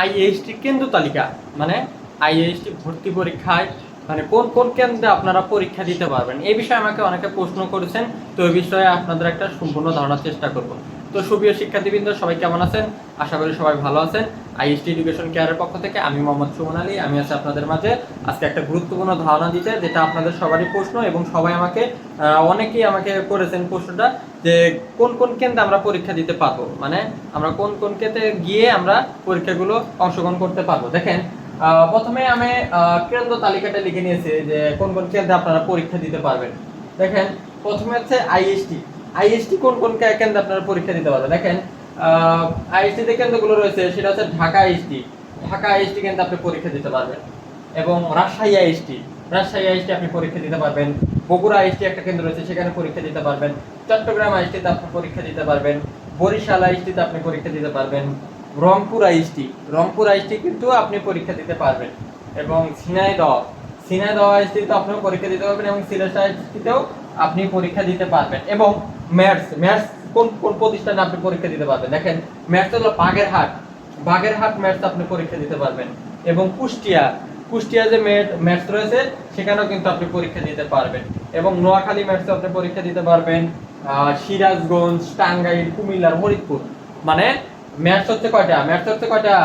IST কেন্দ্র তালিকা, মানে আইএসটি ভর্তি পরীক্ষায় মানে কোন কোন কেন্দ্রে আপনারা পরীক্ষা দিতে পারবেন, এই বিষয়ে আমাকে অনেকে প্রশ্ন করেছেন। তো এই বিষয়ে আপনাদের একটা সম্পূর্ণ ধারণার চেষ্টা করব। তো সুপ্রিয় শিক্ষার্থীবৃন্দ, সবাই কেমন আছেন? আশা করি সবাই ভালো আছেন। আইএসটি এডুকেশন কেয়ারের পক্ষ থেকে আমি মোহাম্মদ সুমন আলী, আমি আছি আপনাদের মাঝে আজকে একটা গুরুত্বপূর্ণ ধারণা দিতে, যেটা আপনাদের সবারই প্রশ্ন এবং সবাই আমাকে অনেকেই আমাকে করেছেন প্রশ্নটা, যে কোন কোন কেন্দ্রে আমরা পরীক্ষা দিতে পারবো, মানে আমরা কোন কোন কেন্দ্রে গিয়ে আমরা পরীক্ষাগুলো অংশগ্রহণ করতে পারবো। দেখেন, প্রথমে আমি কেন্দ্র তালিকাটা লিখে নিয়েছি যে কোন কোন কেন্দ্রে আপনারা পরীক্ষা দিতে পারবেন। দেখেন, প্রথমে হচ্ছে আইএসটি। আইএসটি কোন কোন কেন্দ্রে আপনারা পরীক্ষা দিতে পারবেন? দেখেন, আইএসটি যে কেন্দ্রগুলো রয়েছে সেটা হচ্ছে ঢাকা আইএসটি। ঢাকা আইএসটি কেন্দ্রে আপনি পরীক্ষা দিতে পারবেন, এবং রাজশাহী আইএসটি, রাজশাহী আইএসটি আপনি পরীক্ষা দিতে পারবেন। বগুড়া আইএসটি একটা কেন্দ্র রয়েছে, সেখানে পরীক্ষা দিতে পারবেন। চট্টগ্রাম আইএসটিতে আপনি পরীক্ষা দিতে পারবেন। বরিশাল আইএসটিতে আপনি পরীক্ষা দিতে পারবেন। রংপুর আইএসটি, রংপুর আইএসটি কিন্তু আপনি পরীক্ষা দিতে পারবেন। এবং ঝিনাইদহ, ঝিনাইদহ আইএসটিতে আপনিও পরীক্ষা দিতে পারবেন, এবং সিলেট আইএসটিতেও আপনি পরীক্ষা দিতে পারবেন। এবং ম্যাথস, ম্যাথস কোন কোন প্রতিষ্ঠানে আপনি পরীক্ষা দিতে পারবেন? দেখেন, ম্যাথস হলো বাগেরহাট, বাগেরহাট ম্যাথস আপনি পরীক্ষা দিতে পারবেন। এবং কুষ্টিয়া, কুষ্টিয়া যে ম্যাথস রয়েছে সেখানেও কিন্তু আপনি পরীক্ষা দিতে পারবেন। এবং নোয়াখালী ম্যাথস আপনি পরীক্ষা দিতে পারবেন। সিরাজগঞ্জ, টাঙ্গাইল, কুমিল্লা, ফরিদপুর, মানে ম্যাথস হচ্ছে কয়টা? ম্যাথস হচ্ছে কয়টা?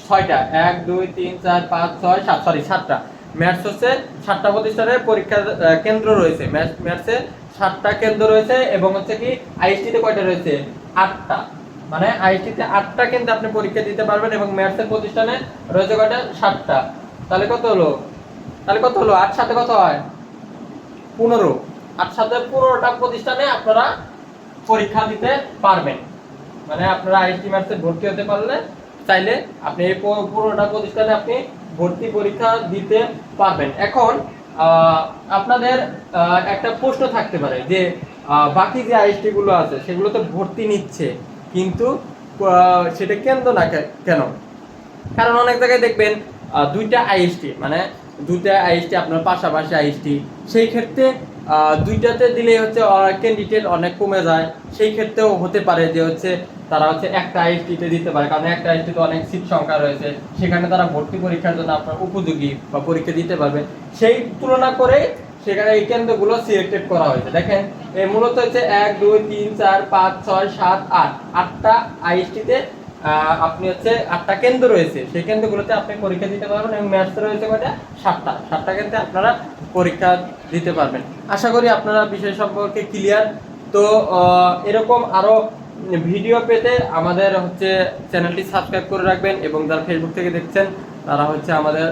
6টা। 1 2 3 4 5 6 7, সরি 7টা। ম্যাথস হচ্ছে 7টা প্রতিষ্ঠানের পরীক্ষার কেন্দ্র রয়েছে। ম্যাথসে 7টা কেন্দ্র রয়েছে। এবং হচ্ছে কি আইএসটি তে কয়টা রয়েছে? 8টা। মানে আইএসটি তে 8টা কেন্দ্রে আপনি পরীক্ষা দিতে পারবেন, এবং ম্যাথসের প্রতিষ্ঠানে রয়েছে কয়টা? 7টা। তাহলে কত হলো? 8 সাথে কত হয়? 15। 8 সাথে 15টা প্রতিষ্ঠানে আপনারা পরীক্ষা দিতে পারবেন। মানে আপনারা আইএসটি ম্যাথসে ভর্তি হতে পারলে চাইলে আপনি এই 15টা প্রতিষ্ঠানে আপনি ভর্তি পরীক্ষা দিতে পারবেন। এখন আপনাদের একটা প্রশ্ন থাকতে পারে যে বাকি যে আইএসটি গুলো আছে সেগুলো তো ভর্তি নিচ্ছে, কিন্তু সেটা কেন্দ্র না কেন? কারণ অনেক জায়গায় দেখবেন দুইটা আইএসটি, মানে দুইটা আইএসটি আপনার পাশাপাশি আইএসটি, সেই ক্ষেত্রে দুইটাতে দিলে হচ্ছে ক্যান্ডিডেট অনেক কমে যায়। সেই ক্ষেত্রেও হতে পারে যে হচ্ছে তারা হচ্ছে একটা আইএসটিতে দিতে পারে, কারণ একটা আইএসটিতে অনেক সিট সংখ্যা রয়েছে, সেখানে তারা ভর্তি পরীক্ষার জন্য আপনার উপযোগী বা পরীক্ষা দিতে পারবে। সেই তুলনা করে সেখানে এই কেন্দ্রগুলো সিলেক্টেড করা হয়েছে। দেখেন, মূলত হচ্ছে 1 2 3 4 5 6 7 8, 8টা আইএসটিতে আপনি হচ্ছে 8টা কেন্দ্র রয়েছে, সেই কেন্দ্রগুলোতে আপনি পরীক্ষা দিতে পারবেন। এবং ম্যাথস রয়েছে কয়টা? 7টা কেন্দ্রে আপনারা পরীক্ষা দিতে পারবেন। আশা করি আপনারা বিষয় সম্পর্কে ক্লিয়ার। তো এরকম আরো ভিডিও পেতে আমাদের হচ্ছে চ্যানেলটি সাবস্ক্রাইব করে রাখবেন, এবং যারা ফেসবুক থেকে দেখছেন তারা হচ্ছে আমাদের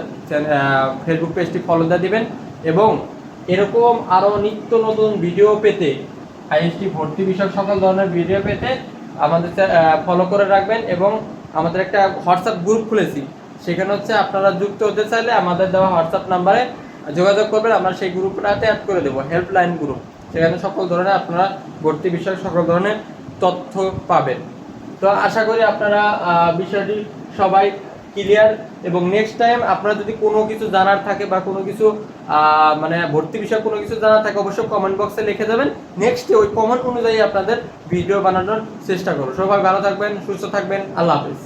ফেসবুক পেজটি ফলো দিয়ে দিবেন। এবং এরকম আরো নিত্য নতুন ভিডিও পেতে, আইএসটি ভর্তি বিষয়ক সকল ধরনের ভিডিও পেতে আমাদের ফলো করে রাখবেন। এবং আমাদের একটা হোয়াটসঅ্যাপ গ্রুপ খুলেছি, সেখানে হচ্ছে আপনারা যুক্ত হতে চাইলে আমাদের দেওয়া হোয়াটসঅ্যাপ নাম্বারে যোগাযোগ করবেন, আমরা সেই গ্রুপটাতে অ্যাড করে দেবো, হেল্পলাইন গ্রুপ। সেখানে সকল ধরনের আপনারা ভর্তি বিষয়ক সকল ধরনের তথ্য পাবেন। তো আশা করি আপনারা বিষয়টি সবাই ক্লিয়ার। এবং নেক্সট টাইম আপনারা যদি কোনো কিছু জানার থাকে বা কোনো কিছু মানে ভর্তি বিষয়ে কোনো কিছু জানার থাকে, অবশ্যই কমেন্ট বক্সে লিখে যাবেন। নেক্সট ওই কমেন্ট অনুযায়ী আপনাদের ভিডিও বানানোর চেষ্টা করব। সবাই ভালো থাকবেন, সুস্থ থাকবেন। আল্লাহ হাফেজ।